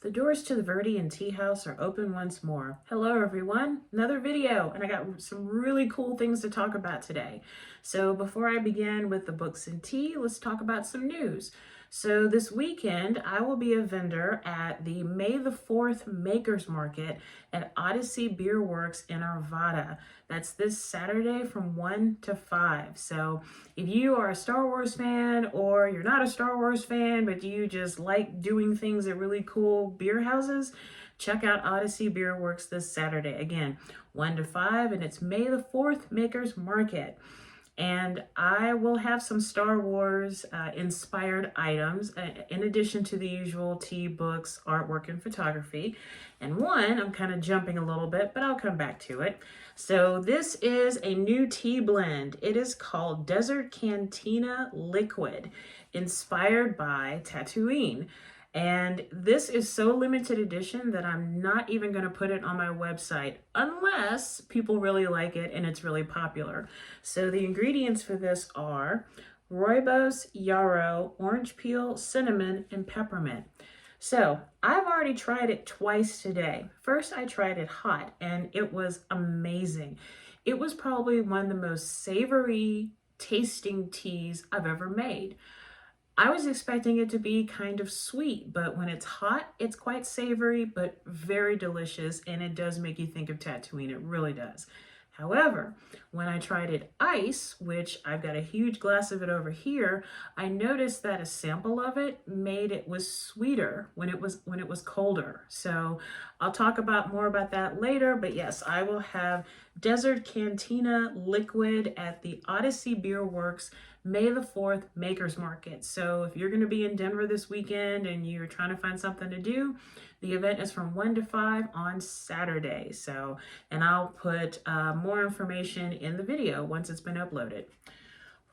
The doors to the Viridian Tea House are open once more. Hello everyone, another video, and I got some really cool things to talk about today. So before I begin with the books and tea, let's talk about some news. So this weekend, I will be a vendor at the May the 4th Makers Market at Odyssey Beerkwerks in Arvada. That's this Saturday from 1 to 5. So if you are a Star Wars fan or you're not a Star Wars fan, but you just like doing things at really cool beer houses, check out Odyssey Beerkwerks this Saturday. Again, 1 to 5, and it's May the 4th Makers Market. And I will have some Star Wars inspired items in addition to the usual tea, books, artwork, and photography. And one, I'm kind of jumping a little bit, but I'll come back to it. So this is a new tea blend. It is called Desert Cantina Liquid, inspired by Tatooine. And this is so limited edition that I'm not even going to put it on my website unless people really like it and it's really popular. So the ingredients for this are rooibos, yarrow, orange peel, cinnamon, and peppermint. So I've already tried it twice today. First, I tried it hot and it was amazing. It was probably one of the most savory tasting teas I've ever made. I was expecting it to be kind of sweet, but when it's hot, it's quite savory, but very delicious, and it does make you think of Tatooine. It really does. However, when I tried it ice, which I've got a huge glass of it over here, I noticed that a sample of it made it was sweeter when it was colder. So I'll talk more about that later, but yes, I will have Desert Cantina Liquid at the Odyssey Beerkwerks May the 4th Makers Market. So if you're going to be in Denver this weekend and you're trying to find something to do, the event is from 1 to 5 on Saturday. So, and I'll put more information in the video once it's been uploaded.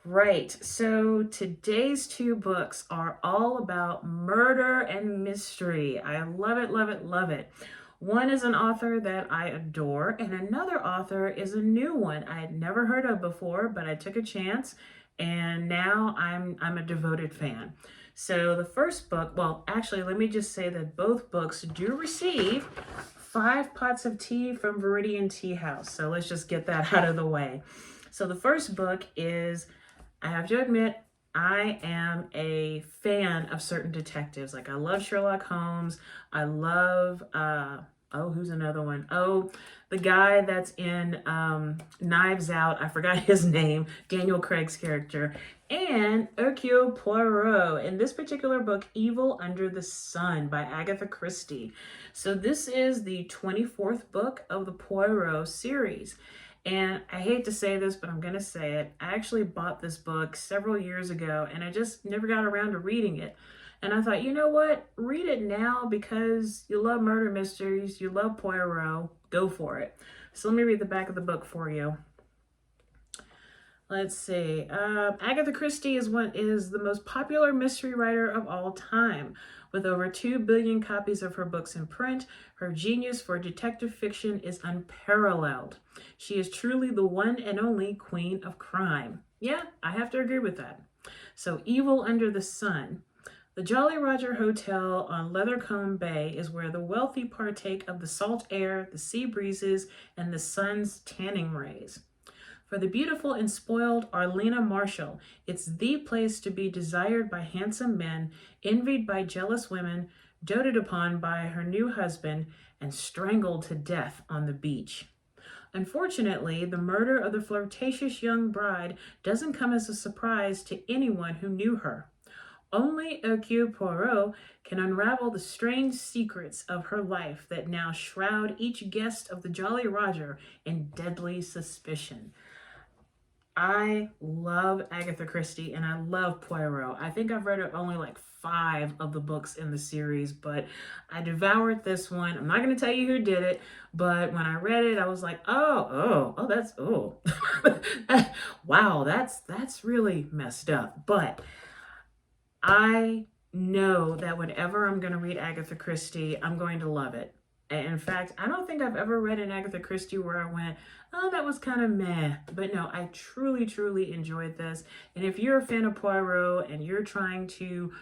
Right, so today's two books are all about murder and mystery. I love it, love it, love it. One is an author that I adore, and another author is a new one I had never heard of before, but I took a chance, and now I'm a devoted fan. So the first book, well, actually, let me just say that both books do receive 5 pots of tea from Viridian Tea House. So let's just get that out of the way. So the first book is, I have to admit, I am a fan of certain detectives. Like I love Sherlock Holmes. I love, who's another one? Oh, the guy that's in Knives Out. I forgot his name. Daniel Craig's character. And Hercule Poirot. In this particular book, Evil Under the Sun by Agatha Christie. So this is the 24th book of the Poirot series. And I hate to say this, but I'm going to say it. I actually bought this book several years ago, and I just never got around to reading it. And I thought, you know what? Read it now because you love murder mysteries, you love Poirot. Go for it. So let me read the back of the book for you. Let's see. Agatha Christie is the most popular mystery writer of all time. With over 2 billion copies of her books in print, her genius for detective fiction is unparalleled. She is truly the one and only queen of crime. Yeah, I have to agree with that. So, Evil Under the Sun. The Jolly Roger Hotel on Leathercombe Bay is where the wealthy partake of the salt air, the sea breezes, and the sun's tanning rays. For the beautiful and spoiled Arlena Marshall, it's the place to be desired by handsome men, envied by jealous women, doted upon by her new husband, and strangled to death on the beach. Unfortunately, the murder of the flirtatious young bride doesn't come as a surprise to anyone who knew her. Only Hercule Poirot can unravel the strange secrets of her life that now shroud each guest of the Jolly Roger in deadly suspicion. I love Agatha Christie and I love Poirot. I think I've read only like 5 of the books in the series, but I devoured this one. I'm not going to tell you who did it, but when I read it, I was like, wow, that's really messed up. But I know that whenever I'm going to read Agatha Christie, I'm going to love it. In fact, I don't think I've ever read an Agatha Christie where I went, oh, that was kind of meh. But no, I truly, truly enjoyed this. And if you're a fan of Poirot and you're trying to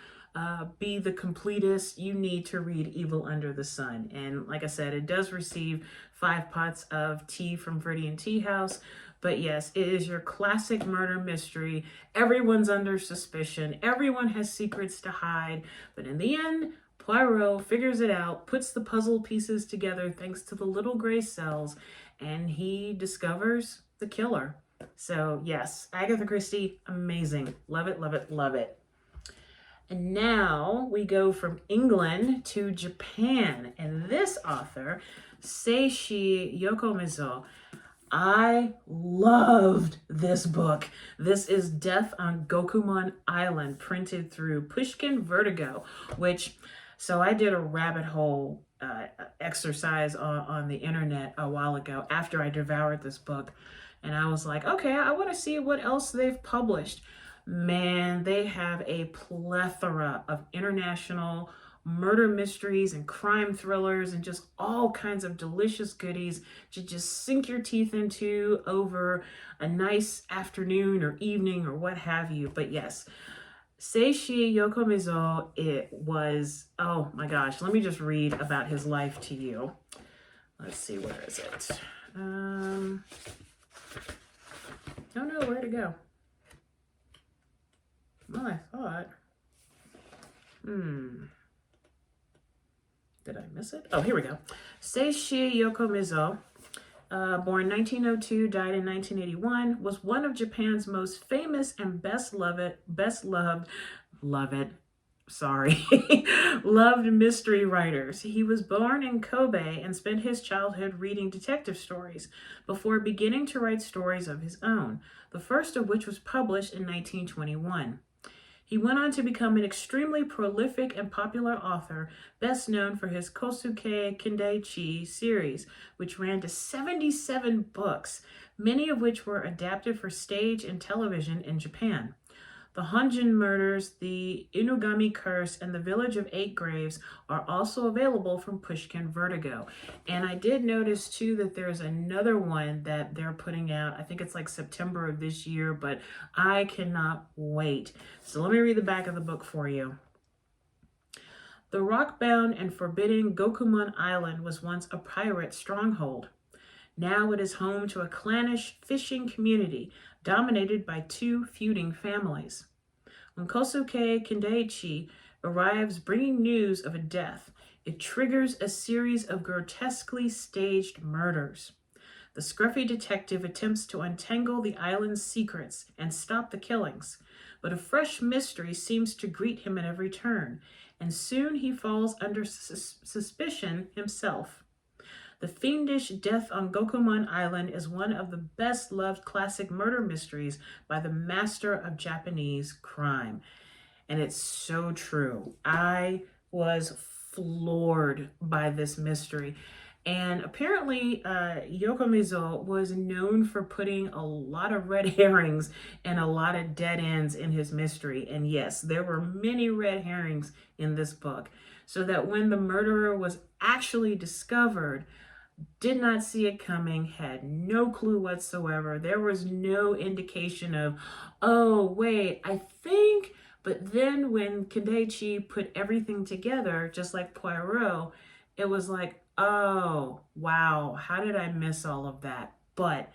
be the completist, you need to read Evil Under the Sun. And like I said, it does receive 5 pots of tea from Viridian Tea House. But yes, it is your classic murder mystery. Everyone's under suspicion. Everyone has secrets to hide. But in the end, Poirot figures it out, puts the puzzle pieces together thanks to the little gray cells, and he discovers the killer. So yes, Agatha Christie, amazing. Love it, love it, love it. And now we go from England to Japan. And this author, Seishi Yokomizo, I loved this book. This is Death on Gokumon Island, printed through Pushkin Vertigo, so I did a rabbit hole exercise on the internet a while ago after I devoured this book. And I was like, okay, I want to see what else they've published. Man, they have a plethora of international murder mysteries and crime thrillers and just all kinds of delicious goodies to just sink your teeth into over a nice afternoon or evening or what have you. But yes, Seishi Yokomizo, it was, oh my gosh, let me just read about his life to you. Let's see, where is it? Don't know where to go. Well, I thought, did I miss it? Oh, here we go. Seishi Yokomizo, born 1902, died in 1981, was one of Japan's most famous and loved mystery writers. He was born in Kobe and spent his childhood reading detective stories before beginning to write stories of his own, the first of which was published in 1921. He went on to become an extremely prolific and popular author, best known for his Kosuke Kindaichi series, which ran to 77 books, many of which were adapted for stage and television in Japan. The Honjin Murders, the Inugami Curse, and the Village of Eight Graves are also available from Pushkin Vertigo. And I did notice too that there's another one that they're putting out. I think it's like September of this year, but I cannot wait. So let me read the back of the book for you. The rock-bound and forbidding Gokumon Island was once a pirate stronghold. Now it is home to a clannish fishing community dominated by 2 feuding families. When Kosuke Kindaichi arrives bringing news of a death, it triggers a series of grotesquely staged murders. The scruffy detective attempts to untangle the island's secrets and stop the killings, but a fresh mystery seems to greet him at every turn, and soon he falls under suspicion himself. The fiendish Death on Gokumon Island is one of the best-loved classic murder mysteries by the master of Japanese crime. And it's so true. I was floored by this mystery. And apparently, Yokomizo was known for putting a lot of red herrings and a lot of dead ends in his mystery. And yes, there were many red herrings in this book. So that when the murderer was actually discovered, did not see it coming, had no clue whatsoever. There was no indication of, oh, wait, I think. But then when Kindaichi put everything together, just like Poirot, it was like, oh, wow, how did I miss all of that? But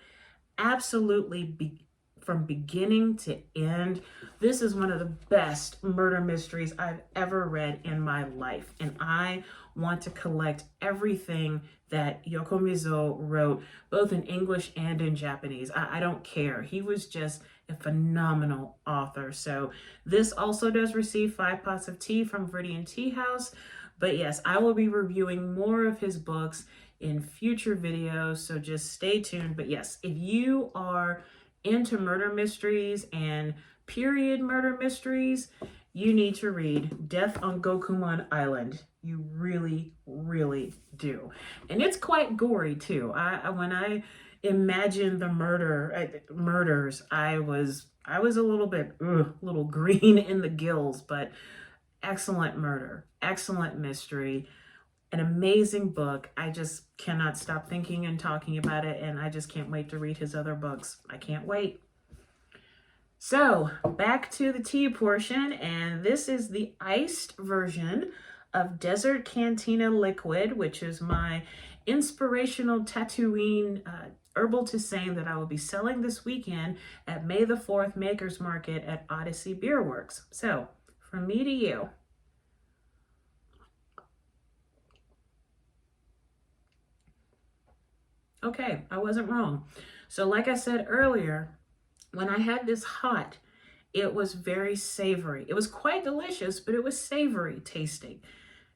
absolutely, from beginning to end, this is one of the best murder mysteries I've ever read in my life. And I want to collect everything that Yokomizo wrote, both in English and in Japanese. I don't care. He was just a phenomenal author. So this also does receive 5 pots of tea from Viridian Tea House. But yes, I will be reviewing more of his books in future videos, so just stay tuned. But yes, if you are into murder mysteries and period murder mysteries, you need to read Death on Gokumon Island. You really, really do. And it's quite gory too. When I imagined the murders, I was a little bit, little green in the gills, but excellent murder, excellent mystery, an amazing book. I just cannot stop thinking and talking about it, and I just can't wait to read his other books. I can't wait. So back to the tea portion, and this is the iced version of Desert Cantina Liquid, which is my inspirational Tatooine herbal tisane that I will be selling this weekend at May the 4th Makers Market at Odyssey Beerkwerks. So from me to you. Okay, I wasn't wrong. So like I said earlier, when I had this hot, it was very savory. It was quite delicious, but it was savory tasting.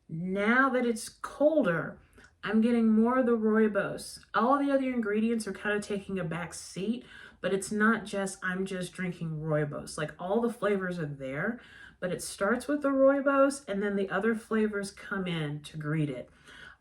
Now that it's colder, I'm getting more of the rooibos. All the other ingredients are kind of taking a back seat, but it's not just I'm just drinking rooibos. Like all the flavors are there, but it starts with the rooibos and then the other flavors come in to greet it.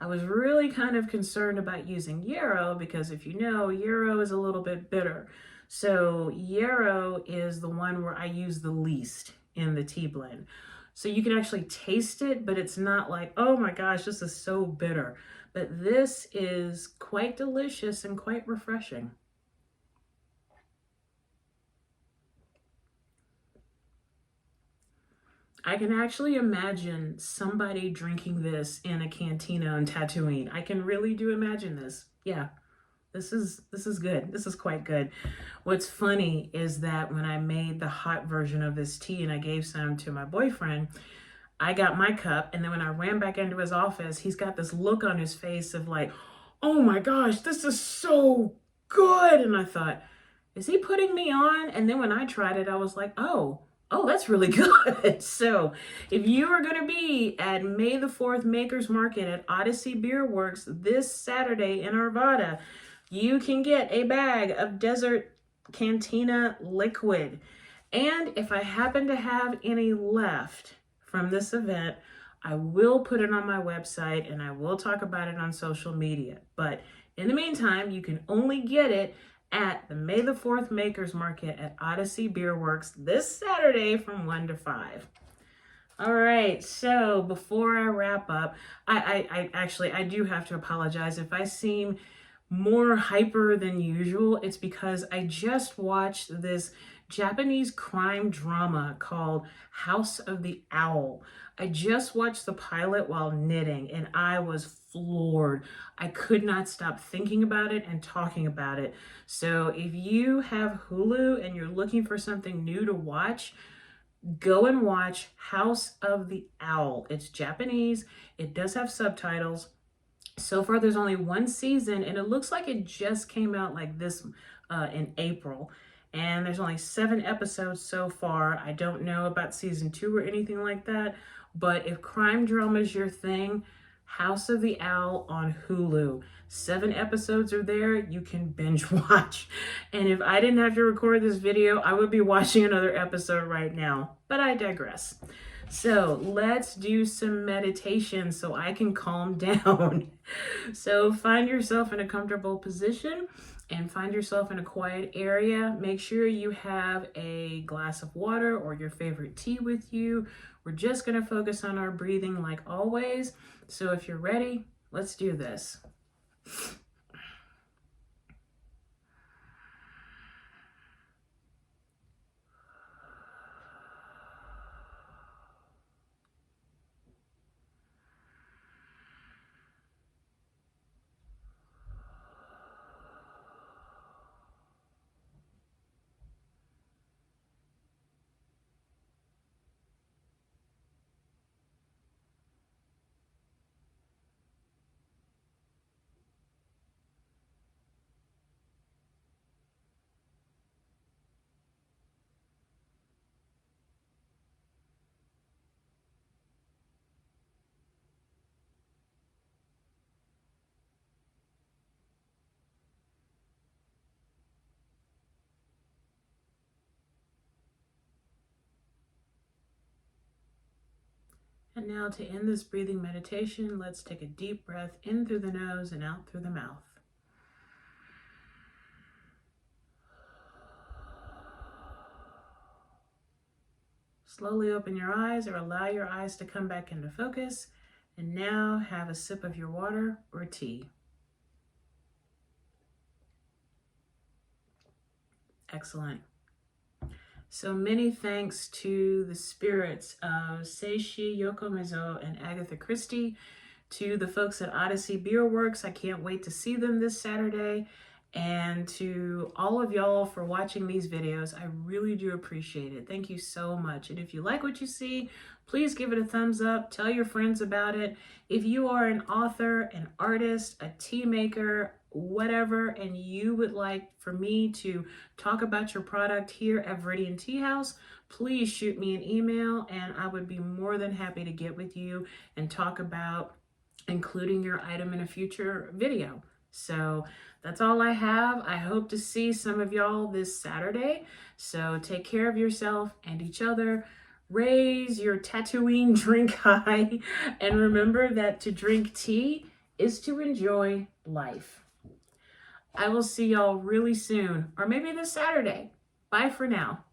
I was really kind of concerned about using yarrow because if you know, yarrow is a little bit bitter. So yarrow is the one where I use the least in the tea blend. So you can actually taste it, but it's not like, oh my gosh, this is so bitter. But this is quite delicious and quite refreshing. I can actually imagine somebody drinking this in a cantina on Tatooine. I can really do imagine this. Yeah. This is good. This is quite good. What's funny is that when I made the hot version of this tea and I gave some to my boyfriend, I got my cup, and then when I ran back into his office, he's got this look on his face of like, oh my gosh, this is so good. And I thought, is he putting me on? And then when I tried it, I was like, oh, that's really good. So if you are going to be at May the 4th Makers Market at Odyssey Beerkwerks this Saturday in Arvada, you can get a bag of Desert Cantina Liquid. And if I happen to have any left from this event, I will put it on my website and I will talk about it on social media. But in the meantime, you can only get it at the May the 4th Makers Market at Odyssey Beerkwerks this Saturday from 1 to 5. All right, so before I wrap up, I do have to apologize if I seem more hyper than usual. It's because I just watched this Japanese crime drama called House of the Owl. I just watched the pilot while knitting and I was floored. I could not stop thinking about it and talking about it. So if you have Hulu and you're looking for something new to watch, go and watch House of the Owl. It's Japanese. It does have subtitles. So far, there's only one season, and it looks like it just came out like this in April. And there's only 7 episodes so far. I don't know about season 2 or anything like that. But if crime drama is your thing, House of the Owl on Hulu. 7 episodes are there. You can binge watch. And if I didn't have to record this video, I would be watching another episode right now. But I digress. So let's do some meditation so I can calm down. So find yourself in a comfortable position and find yourself in a quiet area. Make sure you have a glass of water or your favorite tea with you. We're just going to focus on our breathing like always. So if you're ready, let's do this. And now to end this breathing meditation, let's take a deep breath in through the nose and out through the mouth. Slowly open your eyes or allow your eyes to come back into focus. And now have a sip of your water or tea. Excellent. So many thanks to the spirits of Seishi Yokomizo and Agatha Christie, to the folks at Odyssey Beerkwerks. I can't wait to see them this Saturday. And to all of y'all for watching these videos. I really do appreciate it. Thank you so much. And if you like what you see, please give it a thumbs up. Tell your friends about it. If you are an author, an artist, a tea maker, whatever, and you would like for me to talk about your product here at Viridian Tea House, please shoot me an email and I would be more than happy to get with you and talk about including your item in a future video. So that's all I have. I hope to see some of y'all this Saturday. So take care of yourself and each other. Raise your Tatooine drink high. And remember that to drink tea is to enjoy life. I will see y'all really soon, or maybe this Saturday. Bye for now.